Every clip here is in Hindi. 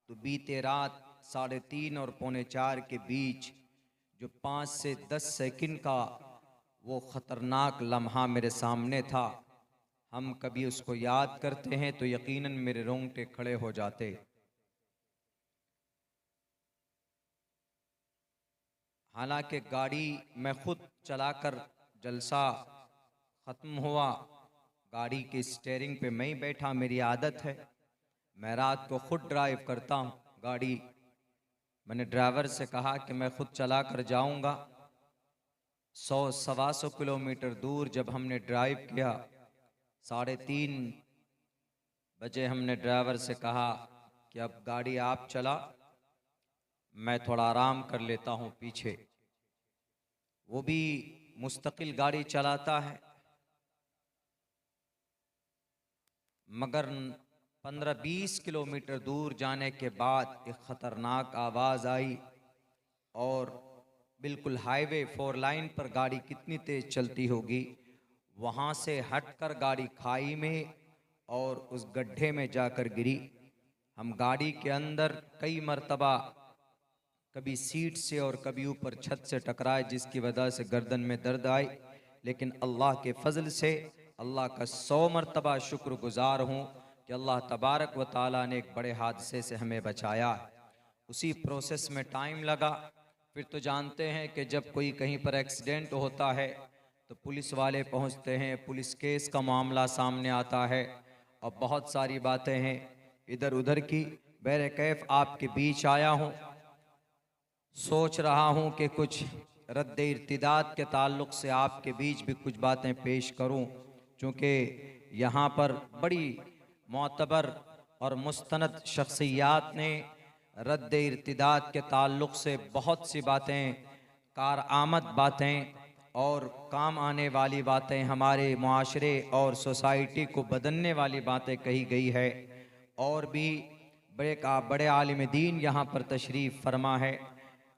तो बीते रात 3:30 और 3:45 के बीच जो 5 से 10 सेकंड का वो ख़तरनाक लम्हा मेरे सामने था, हम कभी उसको याद करते हैं तो यकीनन मेरे रोंगटे खड़े हो जाते। हालांकि गाड़ी मैं खुद चलाकर जलसा ख़त्म हुआ, गाड़ी के स्टीयरिंग पे मैं ही बैठा, मेरी आदत है, मैं रात को खुद ड्राइव करता हूँ गाड़ी। मैंने ड्राइवर से कहा कि मैं खुद चला कर जाऊँगा। 100-125 किलोमीटर दूर जब हमने ड्राइव किया, 3:30 बजे हमने ड्राइवर से कहा कि अब गाड़ी आप चला, मैं थोड़ा आराम कर लेता हूँ पीछे। वो भी मुस्तकिल गाड़ी चलाता है, मगर 15-20 किलोमीटर दूर जाने के बाद एक ख़तरनाक आवाज़ आई और बिल्कुल हाईवे 4 लाइन पर गाड़ी कितनी तेज़ चलती होगी, वहाँ से हटकर गाड़ी खाई में और उस गड्ढे में जाकर गिरी। हम गाड़ी के अंदर कई मर्तबा कभी सीट से और कभी ऊपर छत से टकराए, जिसकी वजह से गर्दन में दर्द आई, लेकिन अल्लाह के फजल से अल्लाह का 100 मरतबा शुक्रगुजार हूँ कि अल्लाह तबारक व ताला ने एक बड़े हादसे से हमें बचाया। उसी प्रोसेस में टाइम लगा। फिर तो जानते हैं कि जब कोई कहीं पर एक्सीडेंट होता है तो पुलिस वाले पहुंचते हैं, पुलिस केस का मामला सामने आता है और बहुत सारी बातें हैं इधर उधर की। बहरे कैफ आपके बीच आया हूँ, सोच रहा हूँ कि कुछ रद्द इर्तिदाद के ताल्लुक़ से आपके बीच भी कुछ बातें पेश करूँ, चूँकि यहाँ पर बड़ी मोतबर और मुस्तनद शख्सियात ने रद्द इर्तिदाद के ताल्लुक़ से बहुत सी बातें, कारआमद बातें और काम आने वाली बातें, हमारे मुआशरे और सोसाइटी को बदलने वाली बातें कही गई है। और भी बड़े आलिम दीन यहाँ पर तशरीफ़ फरमा है,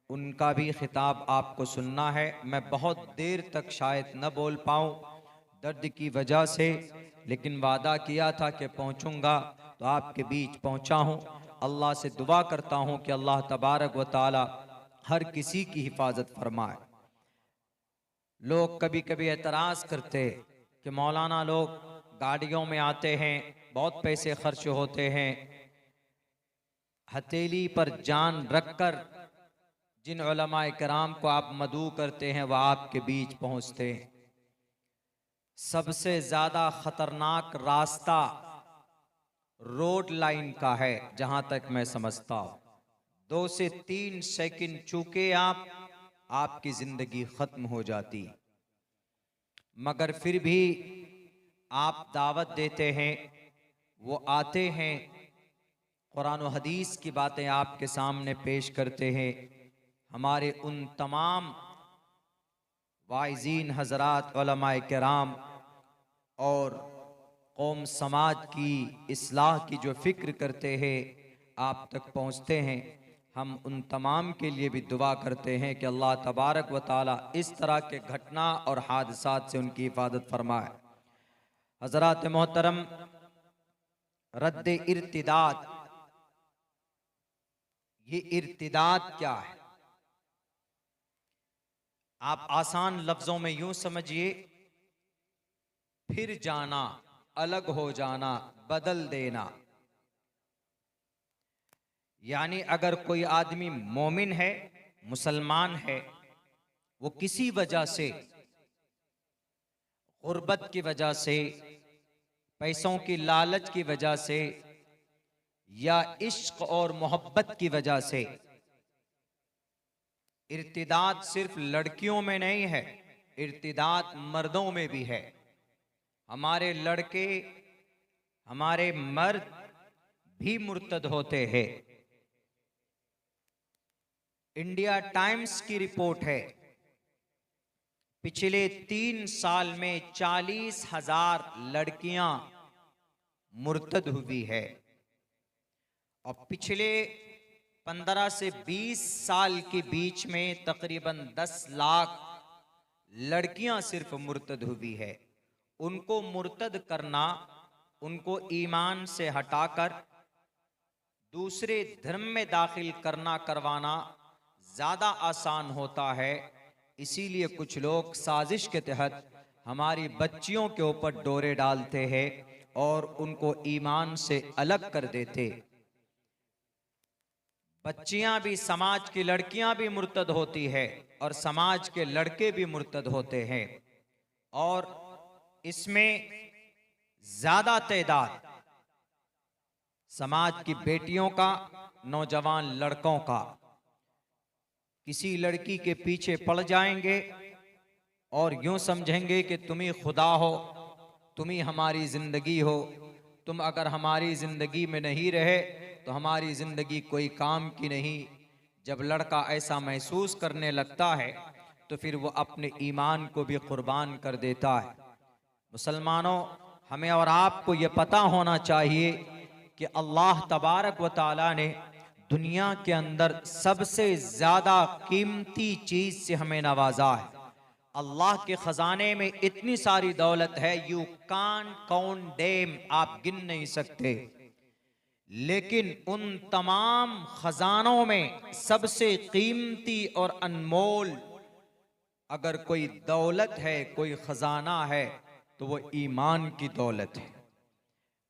उनका भी खिताब आपको सुनना है। मैं बहुत देर तक शायद न बोल पाऊँ दर्द की वजह से, लेकिन वादा किया था कि पहुँचूँगा तो आपके बीच पहुँचा हूँ। अल्लाह से दुआ करता हूँ कि अल्लाह तबारक व ताला हर किसी की हिफाजत फरमाए। लोग कभी कभी एतराज़ करते कि मौलाना लोग गाड़ियों में आते हैं, बहुत पैसे खर्च होते हैं, हथेली पर जान रखकर जिन उलमाए किराम को आप मदऊ करते हैं वह आपके बीच पहुंचते हैं। सबसे ज्यादा खतरनाक रास्ता रोड लाइन का है जहां तक मैं समझता हूं। 2 से 3 सेकंड चूके आपकी जिंदगी खत्म हो जाती, मगर फिर भी आप दावत देते हैं, वो आते हैं, कुरान और हदीस की बातें आपके सामने पेश करते हैं। हमारे उन तमाम वाइज़ीन हज़रात, उलमाए किराम और कौम समाज की इस्लाह की जो फ़िक्र करते हैं आप तक पहुँचते हैं। हम उन तमाम के लिए भी दुआ करते हैं कि अल्लाह तबारक व ताला इस तरह के घटना और हादसात से उनकी हिफाजत फरमाए। हज़रात मोहतरम, रद्द इर्तिदाद, ये इर्तिदाद क्या है? आप आसान लफ्जों में यूं समझिए, फिर जाना, अलग हो जाना, बदल देना। यानी अगर कोई आदमी मोमिन है, मुसलमान है, वो किसी वजह से, गुर्बत की वजह से, पैसों की लालच की वजह से या इश्क और मोहब्बत की वजह से, इर्तिदाद सिर्फ लड़कियों में नहीं है, इर्तिदाद मर्दों में भी है। हमारे लड़के, हमारे मर्द भी मुर्तद होते हैं। इंडिया टाइम्स की रिपोर्ट है, पिछले 3 साल में 40,000 लड़कियां मुर्तद हुई है और पिछले 15 से 20 साल के बीच में तकरीबन 10 लाख लड़कियां सिर्फ मुर्तद हुई है। उनको मुर्तद करना, उनको ईमान से हटाकर दूसरे धर्म में दाखिल करवाना ज़्यादा आसान होता है। इसीलिए कुछ लोग साजिश के तहत हमारी बच्चियों के ऊपर डोरे डालते हैं और उनको ईमान से अलग कर देते। बच्चियां भी, समाज की लड़कियां भी मुर्तद होती है और समाज के लड़के भी मुर्तद होते हैं। और इसमें ज्यादा तादाद समाज की बेटियों का, नौजवान लड़कों का। किसी लड़की के पीछे पड़ जाएंगे और यूं समझेंगे कि तुम ही खुदा हो, तुम ही हमारी जिंदगी हो, तुम अगर हमारी जिंदगी में नहीं रहे तो हमारी जिंदगी कोई काम की नहीं। जब लड़का ऐसा महसूस करने लगता है तो फिर वो अपने ईमान को भी कुर्बान कर देता है। मुसलमानों, हमें और आपको ये पता होना चाहिए कि अल्लाह तबारक व ताला ने दुनिया के अंदर सबसे ज्यादा कीमती चीज से हमें नवाजा है। अल्लाह के खजाने में इतनी सारी दौलत है, यू कांट काउंट देम, आप गिन नहीं सकते। लेकिन उन तमाम खजानों में सबसे कीमती और अनमोल अगर कोई दौलत है, कोई खजाना है, तो वो ईमान की दौलत है।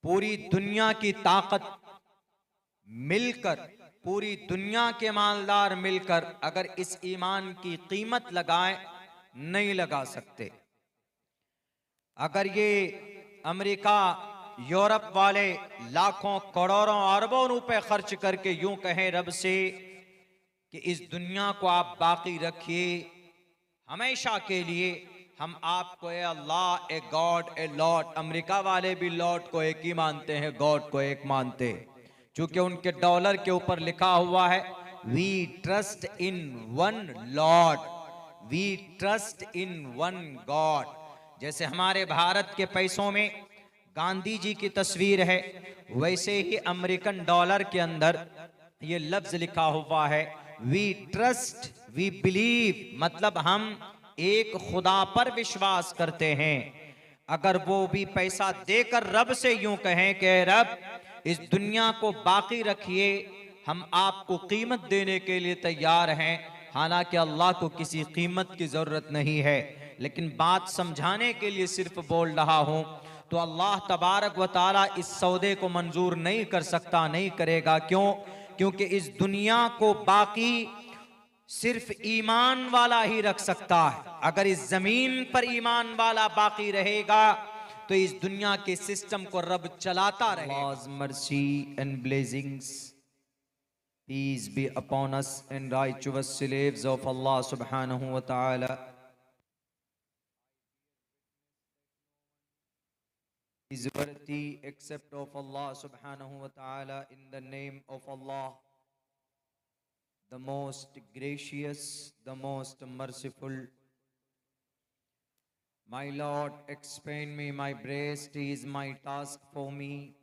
पूरी दुनिया की ताकत मिलकर, पूरी दुनिया के मालदार मिलकर अगर इस ईमान की कीमत लगाएं, नहीं लगा सकते। अगर ये अमेरिका, यूरोप वाले लाखों करोड़ों अरबों रुपए खर्च करके यूं कहें रब से कि इस दुनिया को आप बाकी रखिए हमेशा के लिए, हम आपको ए अल्लाह, a god, A Lord, America वाले भी लॉर्ड को एक ही मानते हैं, गॉड को एक मानते हैं, क्योंकि उनके डॉलर के ऊपर लिखा हुआ है we trust in one Lord, we trust in one God. जैसे हमारे भारत के पैसों में गांधी जी की तस्वीर है, वैसे ही अमेरिकन डॉलर के अंदर ये लफ्ज लिखा हुआ है वी ट्रस्ट, वी बिलीव, मतलब हम एक खुदा पर विश्वास करते हैं। अगर वो भी पैसा देकर रब से यूं कहें कि रब इस दुनिया को बाकी रखिए, हम आपको कीमत देने के लिए तैयार हैं, हालांकि अल्लाह को किसी कीमत की जरूरत नहीं है, लेकिन बात समझाने के लिए सिर्फ बोल रहा हूं। तो अल्लाह तबारक व ताला इस सौदे को मंजूर नहीं कर सकता, नहीं करेगा। क्यों? क्योंकि इस दुनिया को बाकी सिर्फ ईमान वाला ही रख सकता है। अगर इस जमीन पर ईमान वाला बाकी रहेगा तो इस दुनिया के सिस्टम को रब चलाता रहेगा। Allah's mercy and blessings, peace be upon us and righteous slaves of Allah subhanahu wa ta'ala, is worthy except of Allah subhanahu wa ta'ala. In the name of Allah, the most gracious, the most merciful. My Lord, expand me my breast is my task for me.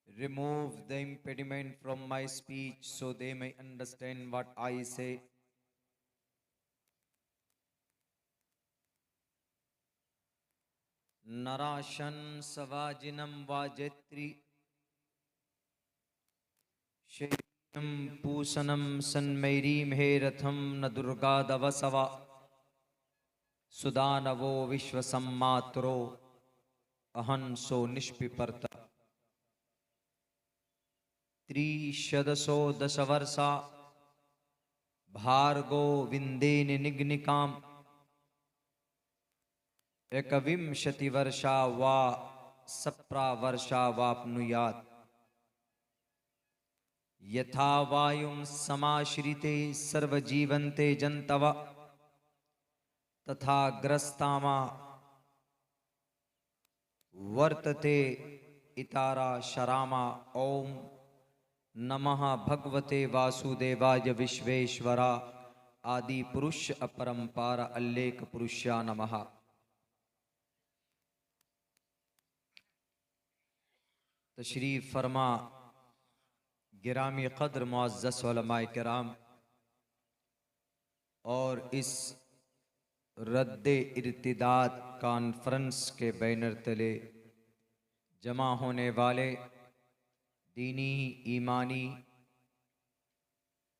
Remove the impediment from my speech so they may understand what I say. Narashan savajinam vajetri shayam pusanam sanmairim heratham na durga davasava सुदानवो विश्व सम्मात्रो अहंसो निष्पिपर्ता त्रिशदसो दशवर्षा भार्गो विंदेन निग्निकाम एकविंशति वर्षा वा सप्रा वर्षा वाप्नुयात् यथा वायुं समाश्रिते सर्वजीवन्ते जन्तव तथा ग्रस्तामा वर्तते इतारा शरामा। ओम नमः भगवते वासुदेवाय विश्वेश्वरा आदि पुरुष अपरंपार अल्लेख पुरुषा नमः। तशरीफ फरमा गिरामी कद्र मुअज़्ज़ज़ उलमाए किराम, और इस रद्दे इर्तिदाद कॉन्फ्रेंस के बैनर तले जमा होने वाले दीनी, ईमानी,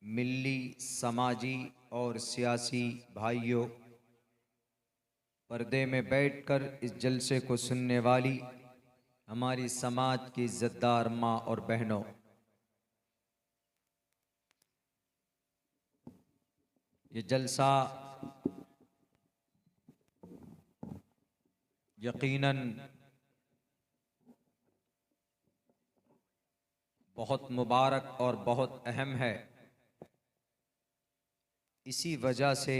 मिल्ली, समाजी और सियासी भाइयों, पर्दे में बैठकर इस जलसे को सुनने वाली हमारी समाज की इज्जतदार माँ और बहनों, ये जलसा यकीनन बहुत मुबारक और बहुत अहम है। इसी वजह से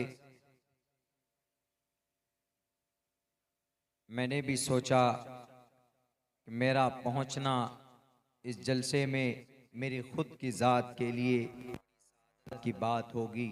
मैंने भी सोचा कि मेरा पहुंचना इस जलसे में मेरी खुद की ज़ात के लिए की बात होगी।